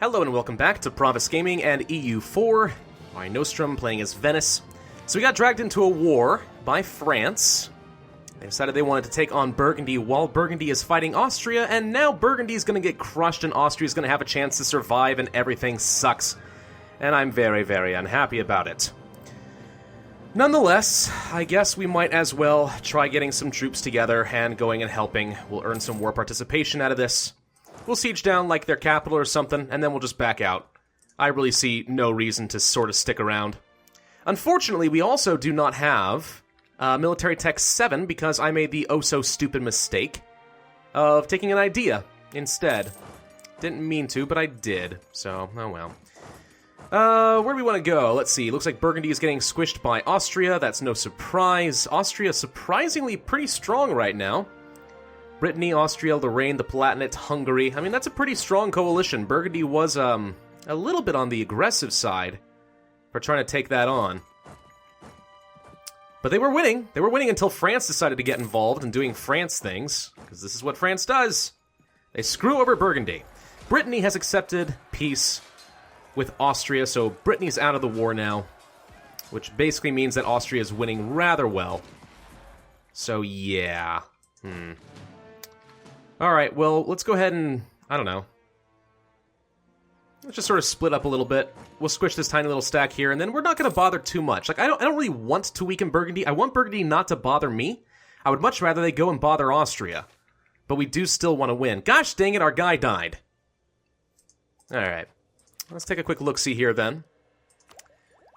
Hello and welcome back to Pravus Gaming and EU4. Mare Nostrum playing as Venice. So we got dragged into a war by France. They decided they wanted to take on Burgundy while Burgundy is fighting Austria, and now Burgundy is going to get crushed and Austria is going to have a chance to survive and everything sucks. And I'm very, very unhappy about it. Nonetheless, I guess we might as well try getting some troops together and going and helping. We'll earn some war participation out of this. We'll siege down, like, their capital or something, and then we'll just back out. I really see no reason to sort of stick around. Unfortunately, we also do not have Military Tech 7 because I made the oh-so-stupid mistake of taking an idea instead. Didn't mean to, but I did, so, oh well. Where do we want to go? Let's see. Looks like Burgundy is getting squished by Austria. That's no surprise. Austria is surprisingly pretty strong right now. Brittany, Austria, Lorraine, the Palatinate, Hungary. I mean, that's a pretty strong coalition. Burgundy was, a little bit on the aggressive side for trying to take that on. But they were winning. They were winning until France decided to get involved in doing France things, because this is what France does. They screw over Burgundy. Brittany has accepted peace with Austria, so Brittany's out of the war now, which basically means that Austria is winning rather well. So, yeah. Alright, well, let's go ahead and, I don't know. Let's just sort of split up a little bit. We'll squish this tiny little stack here, and then we're not going to bother too much. Like, I don't really want to weaken Burgundy. I want Burgundy not to bother me. I would much rather they go and bother Austria. But we do still want to win. Gosh dang it, our guy died. Alright. Let's take a quick look-see here, then.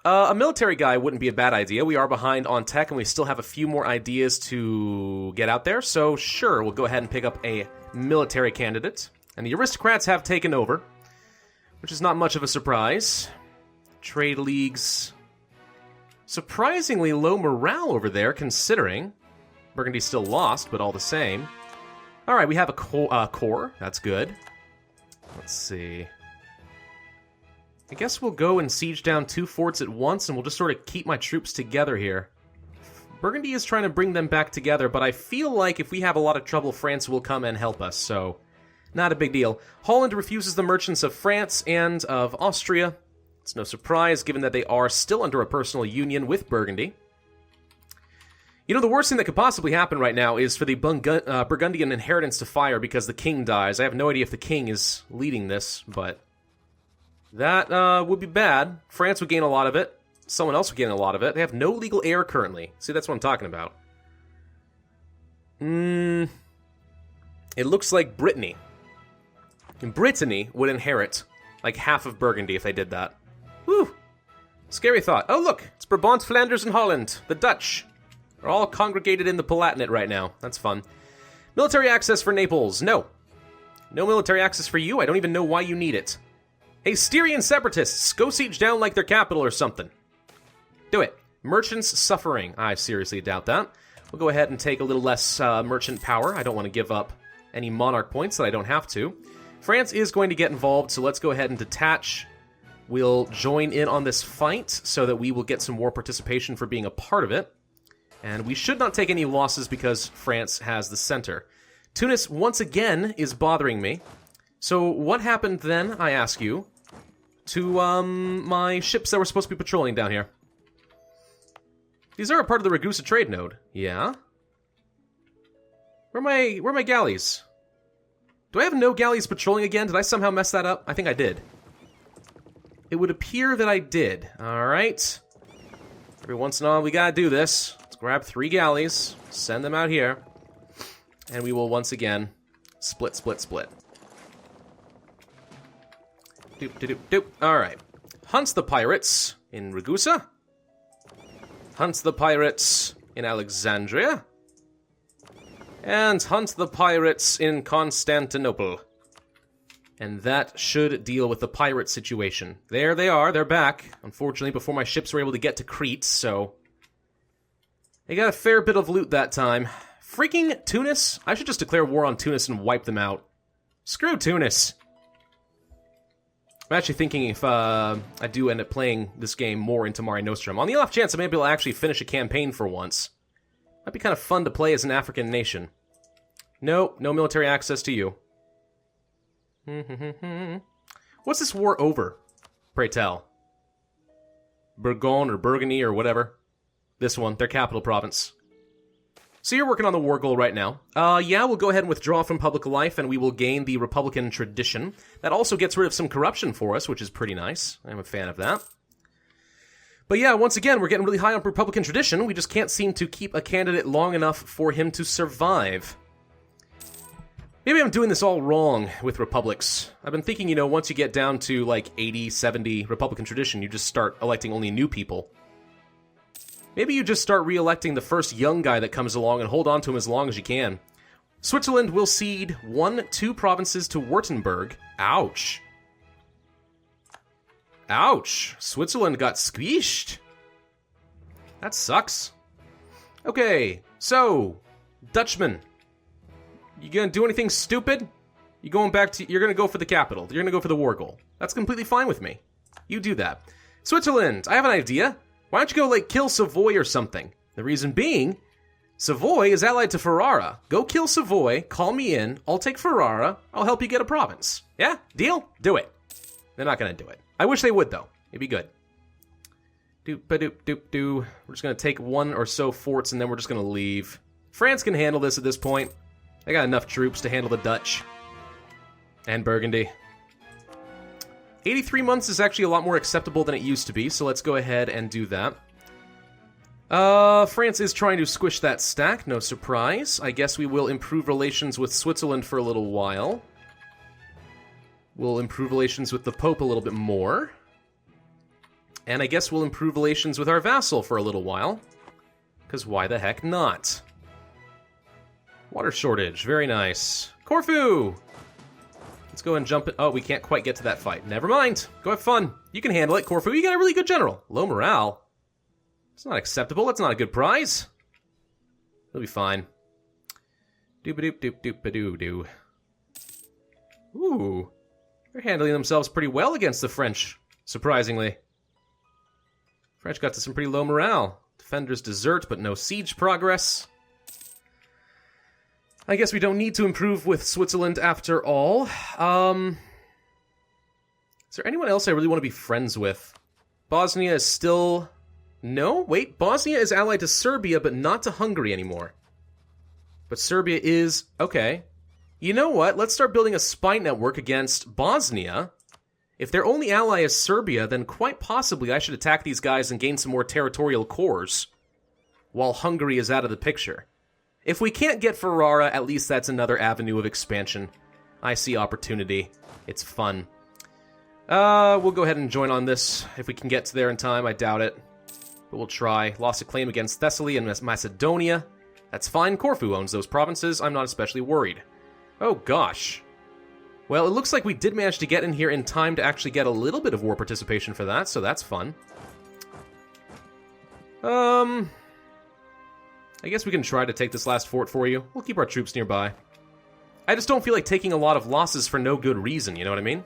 A military guy wouldn't be a bad idea. We are behind on tech, and we still have a few more ideas to get out there. So, sure, we'll go ahead and pick up a military candidate. And the aristocrats have taken over, which is not much of a surprise. Trade leagues. Surprisingly low morale over there, considering. Burgundy's still lost, but all the same. Alright, we have a core. That's good. Let's see. I guess we'll go and siege down 2 forts at once, and we'll just sort of keep my troops together here. Burgundy is trying to bring them back together, but I feel like if we have a lot of trouble, France will come and help us, so not a big deal. Holland refuses the merchants of France and of Austria. It's no surprise, given that they are still under a personal union with Burgundy. You know, the worst thing that could possibly happen right now is for the Burgundian inheritance to fire because the king dies. I have no idea if the king is leading this, but that would be bad. France would gain a lot of it. Someone else would gain a lot of it. They have no legal heir currently. See, that's what I'm talking about. It looks like Brittany. And Brittany would inherit like half of Burgundy if they did that. Whew. Scary thought. Oh, look. It's Brabant, Flanders, and Holland. The Dutch are all congregated in the Palatinate right now. That's fun. Military access for Naples. No. No military access for you. I don't even know why you need it. Hey, Styrian separatists, go siege down like their capital or something. Do it. Merchants suffering. I seriously doubt that. We'll go ahead and take a little less merchant power. I don't want to give up any monarch points that I don't have to. France is going to get involved, so let's go ahead and detach. We'll join in on this fight so that we will get some war participation for being a part of it. And we should not take any losses because France has the center. Tunis, once again, is bothering me. So what happened then, I ask you, to my ships that were supposed to be patrolling down here? These are a part of the Ragusa trade node. Yeah? Where are my galleys? Do I have no galleys patrolling again? Did I somehow mess that up? I think I did. It would appear that I did. Alright. Every once in a while we gotta do this. Let's grab 3 galleys, send them out here, and we will once again split. Alright. Hunts the pirates in Ragusa. Hunts the pirates in Alexandria. And hunts the pirates in Constantinople. And that should deal with the pirate situation. There they are, they're back. Unfortunately, before my ships were able to get to Crete, so they got a fair bit of loot that time. Freaking Tunis? I should just declare war on Tunis and wipe them out. Screw Tunis. I'm actually thinking if I do end up playing this game more into Mare Nostrum, on the off chance I may be able to actually finish a campaign for once. Might be kind of fun to play as an African nation. No military access to you. What's this war over? Pray tell. Burgondy or Burgundy or whatever. This one, their capital province. So you're working on the war goal right now. Yeah, we'll go ahead and withdraw from public life, and we will gain the Republican tradition. That also gets rid of some corruption for us, which is pretty nice. I'm a fan of that. But yeah, once again, we're getting really high on Republican tradition. We just can't seem to keep a candidate long enough for him to survive. Maybe I'm doing this all wrong with republics. I've been thinking, you know, once you get down to like 80, 70 Republican tradition, you just start electing only new people. Maybe you just start re-electing the first young guy that comes along and hold on to him as long as you can. Switzerland will cede 2 provinces to Württemberg. Ouch. Ouch. Switzerland got squished. That sucks. Okay, so, Dutchman. You gonna do anything stupid? You're gonna go for the capital. You're gonna go for the war goal. That's completely fine with me. You do that. Switzerland, I have an idea. Why don't you go, like, kill Savoy or something? The reason being, Savoy is allied to Ferrara. Go kill Savoy, call me in, I'll take Ferrara, I'll help you get a province. Yeah? Deal? Do it. They're not gonna do it. I wish they would, though. It'd be good. Doop-ba-doop-doop-doo. We're just gonna take 1 or so forts, and then we're just gonna leave. France can handle this at this point. They got enough troops to handle the Dutch. And Burgundy. 83 months is actually a lot more acceptable than it used to be, so let's go ahead and do that. France is trying to squish that stack, no surprise. I guess we will improve relations with Switzerland for a little while. We'll improve relations with the Pope a little bit more. And I guess we'll improve relations with our vassal for a little while. Because why the heck not? Water shortage, very nice. Corfu! Let's go and jump it. Oh, we can't quite get to that fight. Never mind. Go have fun. You can handle it, Corfu. You got a really good general. Low morale. It's not acceptable. That's not a good prize. It'll be fine. Doop-a-doop-doop-doop-a-doo-doo. Ooh. They're handling themselves pretty well against the French, surprisingly. French got to some pretty low morale. Defenders desert, but no siege progress. I guess we don't need to improve with Switzerland after all. Is there anyone else I really want to be friends with? Bosnia is still... No? Wait, Bosnia is allied to Serbia, but not to Hungary anymore. But Serbia is... Okay. You know what? Let's start building a spy network against Bosnia. If their only ally is Serbia, then quite possibly I should attack these guys and gain some more territorial cores, while Hungary is out of the picture. If we can't get Ferrara, at least that's another avenue of expansion. I see opportunity. It's fun. We'll go ahead and join on this. If we can get to there in time, I doubt it. But we'll try. Lost a claim against Thessaly and Macedonia. That's fine. Corfu owns those provinces. I'm not especially worried. Oh, gosh. Well, it looks like we did manage to get in here in time to actually get a little bit of war participation for that, so that's fun. I guess we can try to take this last fort for you. We'll keep our troops nearby. I just don't feel like taking a lot of losses for no good reason, you know what I mean?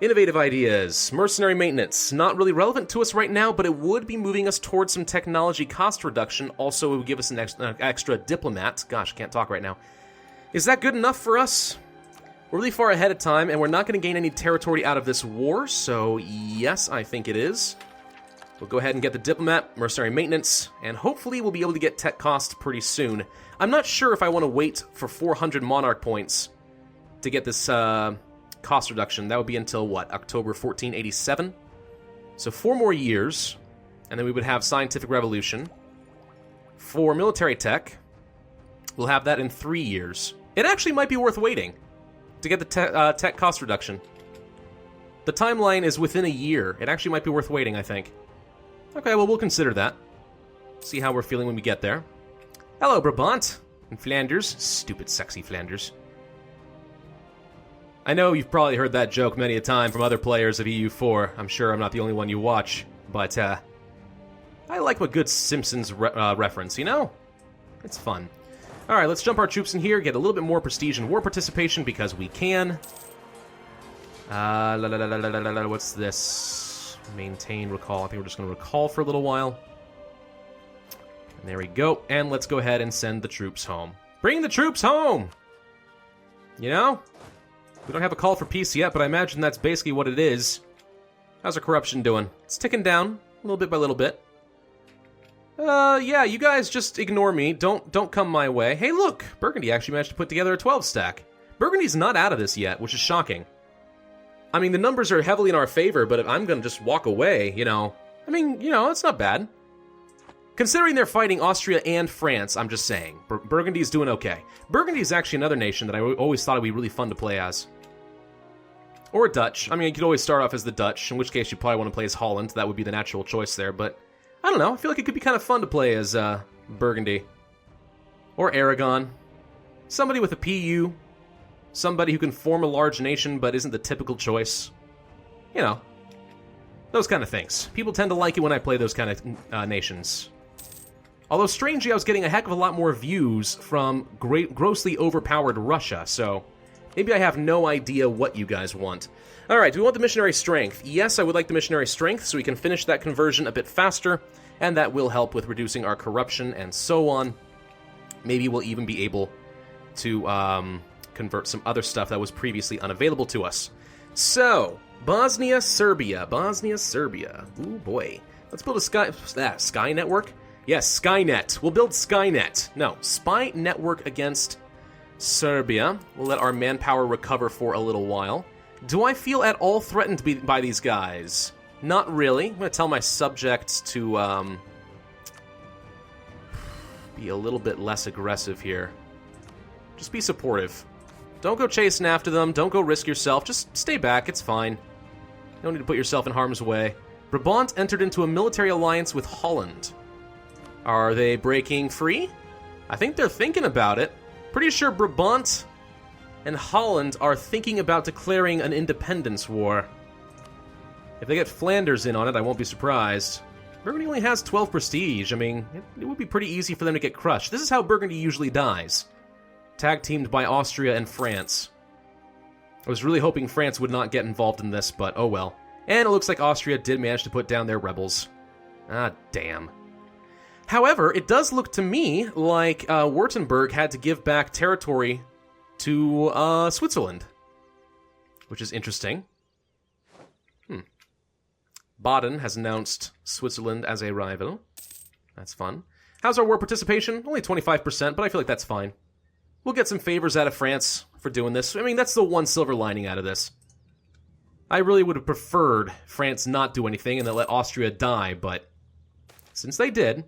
Innovative ideas. Mercenary maintenance. Not really relevant to us right now, but it would be moving us towards some technology cost reduction. Also, it would give us an extra diplomat. Gosh, can't talk right now. Is that good enough for us? We're really far ahead of time, and we're not going to gain any territory out of this war, so yes, I think it is. We'll go ahead and get the diplomat, mercenary maintenance, and hopefully we'll be able to get tech costs pretty soon. I'm not sure if I want to wait for 400 monarch points to get this cost reduction. That would be until, what, October 1487? So 4 more years, and then we would have scientific revolution. For military tech, we'll have that in 3 years. It actually might be worth waiting to get the tech cost reduction. The timeline is within a year. It actually might be worth waiting, I think. Okay, well, we'll consider that. See how we're feeling when we get there. Hello, Brabant. And Flanders. Stupid, sexy Flanders. I know you've probably heard that joke many a time from other players of EU4. I'm sure I'm not the only one you watch. But, I like a good Simpsons reference, you know? It's fun. Alright, let's jump our troops in here, get a little bit more prestige and war participation, because we can. What's this? Maintain, recall. I think we're just going to recall for a little while. And there we go. And let's go ahead and send the troops home. Bring the troops home! You know? We don't have a call for peace yet, but I imagine that's basically what it is. How's our corruption doing? It's ticking down, a little bit by little bit. Yeah, you guys just ignore me. Don't come my way. Hey, look! Burgundy actually managed to put together a 12-stack. Burgundy's not out of this yet, which is shocking. I mean, the numbers are heavily in our favor, but if I'm gonna just walk away, you know... I mean, you know, it's not bad. Considering they're fighting Austria and France, I'm just saying. Burgundy's doing okay. Burgundy's actually another nation that I always thought would be really fun to play as. Or Dutch. I mean, you could always start off as the Dutch, in which case you probably want to play as Holland. That would be the natural choice there, but... I don't know, I feel like it could be kind of fun to play as, Burgundy. Or Aragon. Somebody with a PU. Somebody who can form a large nation, but isn't the typical choice. You know. Those kind of things. People tend to like it when I play those kind of nations. Although, strangely, I was getting a heck of a lot more views from grossly overpowered Russia, so... maybe I have no idea what you guys want. Alright, do we want the missionary strength? Yes, I would like the missionary strength, so we can finish that conversion a bit faster, and that will help with reducing our corruption and so on. Maybe we'll even be able to convert some other stuff that was previously unavailable to us. So, Bosnia, Serbia. Bosnia, Serbia. Ooh, boy. Let's build a Sky network? Yes, Skynet. We'll build Skynet. No, spy network against Serbia. We'll let our manpower recover for a little while. Do I feel at all threatened by these guys? Not really. I'm going to tell my subjects to be a little bit less aggressive here. Just be supportive. Don't go chasing after them. Don't go risk yourself. Just stay back. It's fine. You don't need to put yourself in harm's way. Brabant entered into a military alliance with Holland. Are they breaking free? I think they're thinking about it. Pretty sure Brabant and Holland are thinking about declaring an independence war. If they get Flanders in on it, I won't be surprised. Burgundy only has 12 prestige. I mean, it would be pretty easy for them to get crushed. This is how Burgundy usually dies. Tag-teamed by Austria and France. I was really hoping France would not get involved in this, but oh well. And it looks like Austria did manage to put down their rebels. Ah, damn. However, it does look to me like Württemberg had to give back territory to Switzerland, which is interesting. Baden has announced Switzerland as a rival. That's fun. How's our war participation? Only 25%, but I feel like that's fine. We'll get some favors out of France for doing this. I mean, that's the one silver lining out of this. I really would have preferred France not do anything and then let Austria die, but since they did...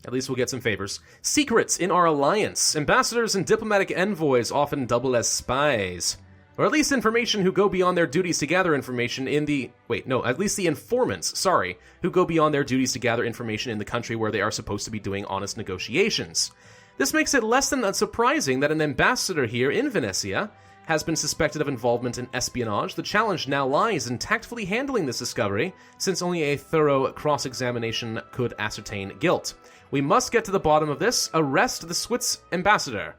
at least we'll get some favors. Secrets in our alliance. Ambassadors and diplomatic envoys often double as spies. Or at least information who go beyond their duties to gather information in the... wait, no, at least the informants, sorry, who go beyond their duties to gather information in the country where they are supposed to be doing honest negotiations. This makes it less than unsurprising that an ambassador here in Venecia has been suspected of involvement in espionage. The challenge now lies in tactfully handling this discovery, since only a thorough cross-examination could ascertain guilt. We must get to the bottom of this. Arrest the Swiss ambassador.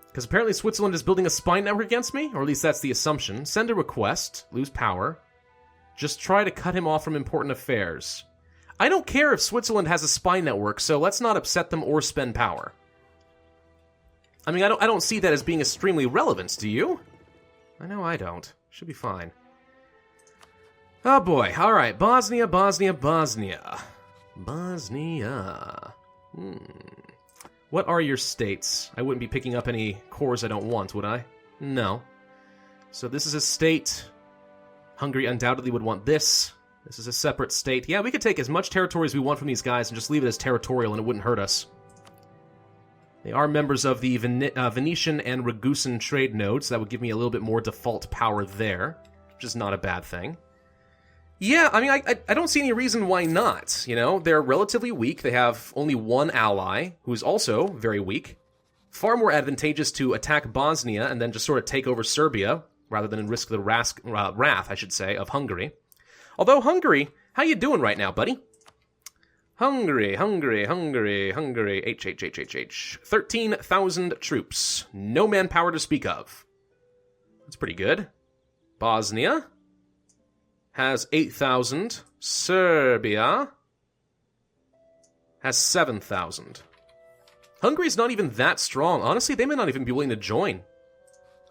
Because apparently Switzerland is building a spy network against me, or at least that's the assumption. Send a request. Lose power. Just try to cut him off from important affairs. I don't care if Switzerland has a spy network, so let's not upset them or spend power. I mean, I don't see that as being extremely relevant, do you? I know I don't. Should be fine. Oh boy. Alright, Bosnia. Bosnia. What are your states? I wouldn't be picking up any cores I don't want, would I? No. So this is a state. Hungary undoubtedly would want this. This is a separate state. Yeah, we could take as much territory as we want from these guys and just leave it as territorial and it wouldn't hurt us. They are members of the Venetian and Ragusan trade nodes. That would give me a little bit more default power there, which is not a bad thing. Yeah, I mean, I don't see any reason why not, you know? They're relatively weak. They have only one ally, who is also very weak. Far more advantageous to attack Bosnia and then just sort of take over Serbia, rather than risk the wrath, I should say, of Hungary. Although, Hungary, how you doing right now, buddy? Hungary. H. 13,000 troops. No manpower to speak of. That's pretty good. Bosnia has 8,000. Serbia has 7,000. Hungary's not even that strong. Honestly, they may not even be willing to join.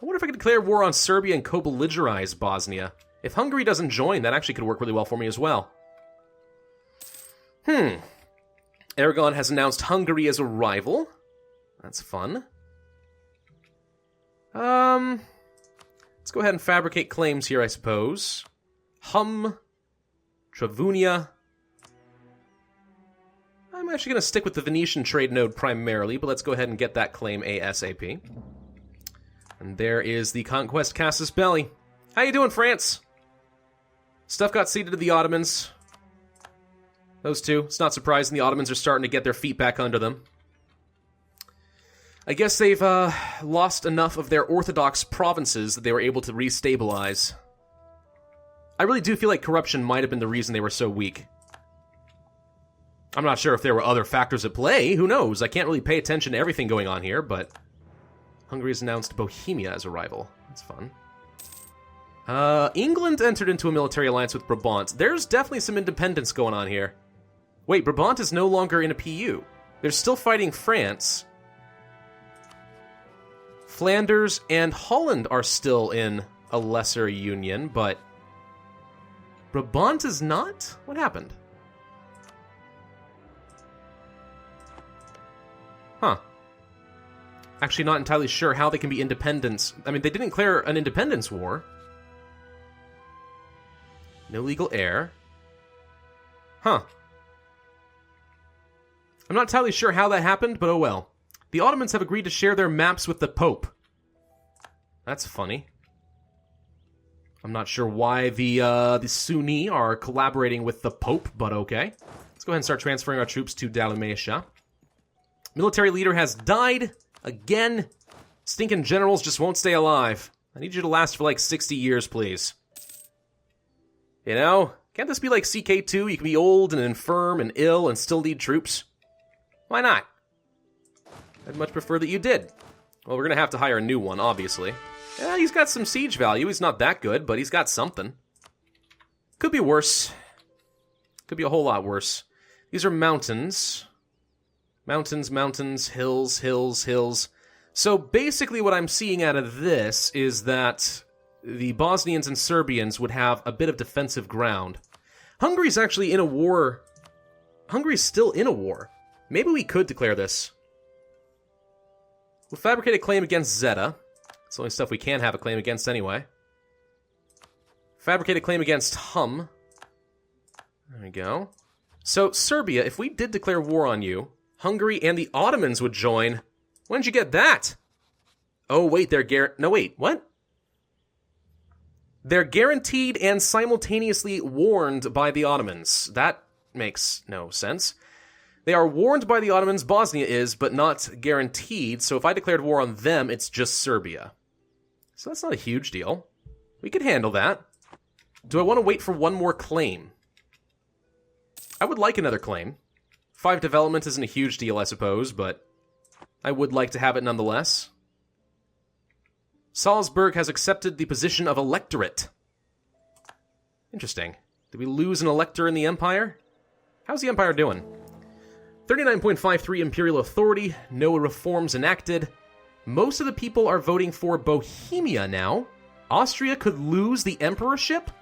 I wonder if I could declare war on Serbia and co-belligerize Bosnia. If Hungary doesn't join, that actually could work really well for me as well. Aragon has announced Hungary as a rival. That's fun. Let's go ahead and fabricate claims here, I suppose. Travunia. I'm actually going to stick with the Venetian trade node primarily, but let's go ahead and get that claim ASAP. And there is the Conquest Casus Belli. How you doing, France? Stuff got ceded to the Ottomans. Those two. It's not surprising the Ottomans are starting to get their feet back under them. I guess they've lost enough of their Orthodox provinces that they were able to restabilize. I really do feel like corruption might have been the reason they were so weak. I'm not sure if there were other factors at play. Who knows? I can't really pay attention to everything going on here, but Hungary has announced Bohemia as a rival. That's fun. England entered into a military alliance with Brabant. There's definitely some independence going on here. Wait, Brabant is no longer in a PU. They're still fighting France. Flanders and Holland are still in a lesser union, but Brabant is not? What happened? Huh. Actually not entirely sure how they can be independents. I mean, they didn't declare an independence war. No legal heir. Huh. I'm not entirely sure how that happened, but oh well. The Ottomans have agreed to share their maps with the Pope. That's funny. I'm not sure why the Sunni are collaborating with the Pope, but okay. Let's go ahead and start transferring our troops to Dalmatia. Military leader has died. Again. Stinking generals just won't stay alive. I need you to last for like 60 years, please. You know? Can't this be like CK2? You can be old and infirm and ill and still lead troops. Why not? I'd much prefer that you did. Well, we're going to have to hire a new one, obviously. Yeah, he's got some siege value. He's not that good, but he's got something. Could be worse. Could be a whole lot worse. These are mountains. Mountains, mountains, hills, hills, hills. So basically what I'm seeing out of this is that the Bosnians and Serbians would have a bit of defensive ground. Hungary's actually in a war. Hungary's still in a war. Maybe we could declare this. We'll fabricate a claim against Zeta. It's the only stuff we can have a claim against anyway. Fabricate a claim against Hum. There we go. So, Serbia, if we did declare war on you, Hungary and the Ottomans would join. When did you get that? Oh, wait, no, wait, what? They're guaranteed and simultaneously warned by the Ottomans. That makes no sense. They are warned by the Ottomans, Bosnia is, but not guaranteed, so if I declared war on them, it's just Serbia. So that's not a huge deal. We could handle that. Do I want to wait for one more claim? I would like another claim. 5 development isn't a huge deal, I suppose, but I would like to have it nonetheless. Salzburg has accepted the position of electorate. Interesting. Did we lose an elector in the Empire? How's the Empire doing? 39.53 Imperial authority, no reforms enacted. Most of the people are voting for Bohemia now. Austria could lose the emperorship?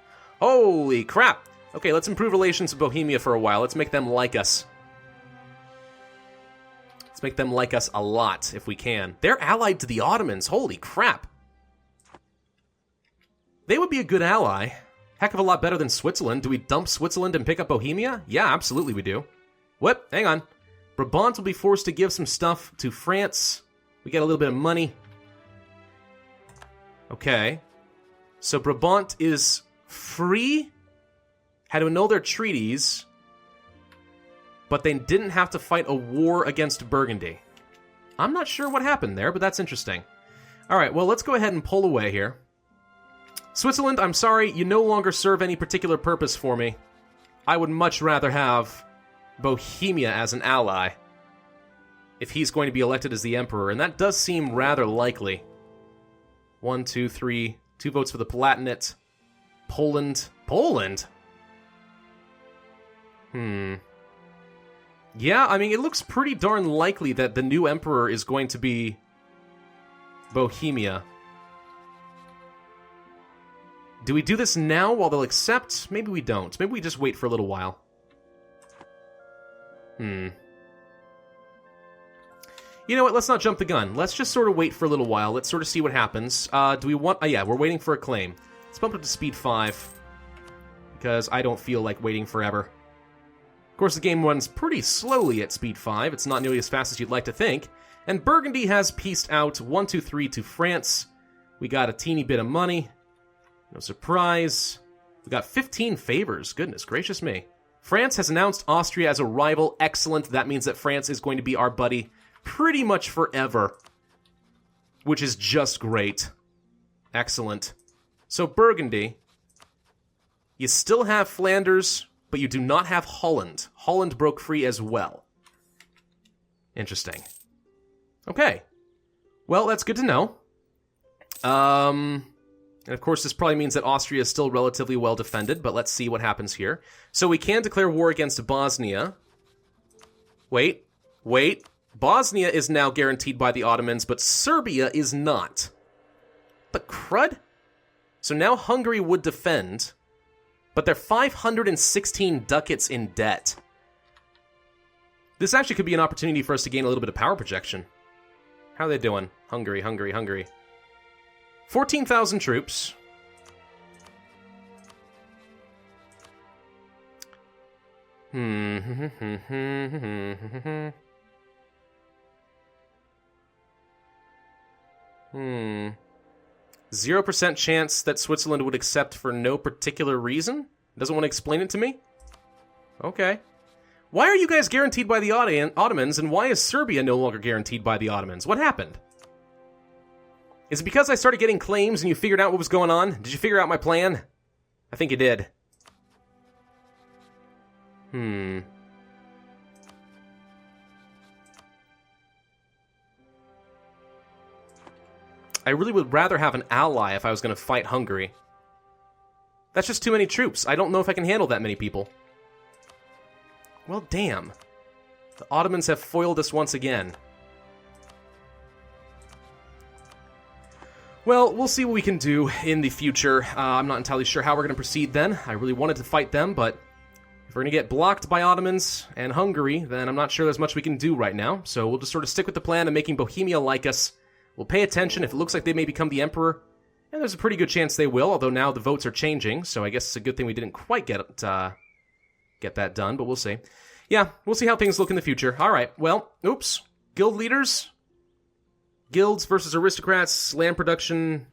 Holy crap! Okay, let's improve relations with Bohemia for a while. Let's make them like us. Let's make them like us a lot, if we can. They're allied to the Ottomans. Holy crap. They would be a good ally. Heck of a lot better than Switzerland. Do we dump Switzerland and pick up Bohemia? Yeah, absolutely we do. Whoop, hang on. Brabant will be forced to give some stuff to France. We get a little bit of money. Okay. So Brabant is free, had to annul their treaties, but they didn't have to fight a war against Burgundy. I'm not sure what happened there, but that's interesting. Alright, well, let's go ahead and pull away here. Switzerland, I'm sorry, you no longer serve any particular purpose for me. I would much rather have Bohemia as an ally if he's going to be elected as the emperor, and that does seem rather likely. 1, 2, 3, 2 votes for the Palatinate. Poland. Poland? Yeah, I mean, it looks pretty darn likely that the new emperor is going to be Bohemia. Do we do this now while they'll accept? Maybe we don't. Maybe we just wait for a little while. You know what? Let's not jump the gun. Let's just sort of wait for a little while. Let's sort of see what happens. Do we want... Oh, yeah, we're waiting for a claim. Let's bump it to speed 5. Because I don't feel like waiting forever. Of course, the game runs pretty slowly at speed 5. It's not nearly as fast as you'd like to think. And Burgundy has pieced out 1, 2, 3 to France. We got a teeny bit of money. No surprise. We got 15 favors. Goodness gracious me. France has announced Austria as a rival. Excellent. That means that France is going to be our buddy pretty much forever. Which is just great. Excellent. So Burgundy, you still have Flanders, but you do not have Holland. Holland broke free as well. Interesting. Okay. Well, that's good to know. And of course, this probably means that Austria is still relatively well defended, but let's see what happens here. So we can declare war against Bosnia. Wait. Bosnia is now guaranteed by the Ottomans, but Serbia is not. But crud? So now Hungary would defend, but they're 516 ducats in debt. This actually could be an opportunity for us to gain a little bit of power projection. How are they doing? Hungary. 14,000 troops. Hmm. 0% chance that Switzerland would accept for no particular reason? Doesn't want to explain it to me? Okay. Why are you guys guaranteed by the Ottomans, and why is Serbia no longer guaranteed by the Ottomans? What happened? Is it because I started getting claims and you figured out what was going on? Did you figure out my plan? I think you did. I really would rather have an ally if I was going to fight Hungary. That's just too many troops. I don't know if I can handle that many people. Well, damn. The Ottomans have foiled us once again. Well, we'll see what we can do in the future. I'm not entirely sure how we're going to proceed then. I really wanted to fight them, but if we're going to get blocked by Ottomans and Hungary, then I'm not sure there's much we can do right now. So we'll just sort of stick with the plan of making Bohemia like us. We'll pay attention if it looks like they may become the emperor. And there's a pretty good chance they will, although now the votes are changing. So I guess it's a good thing we didn't quite get that done, but we'll see. Yeah, we'll see how things look in the future. All right, well, oops. Guild leaders? Guilds versus aristocrats, land production.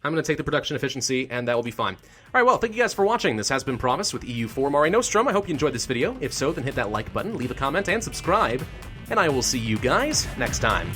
I'm going to take the production efficiency, and that will be fine. All right, well, thank you guys for watching. This has been Pravus with EU4 Mare Nostrum. I hope you enjoyed this video. If so, then hit that like button, leave a comment, and subscribe. And I will see you guys next time.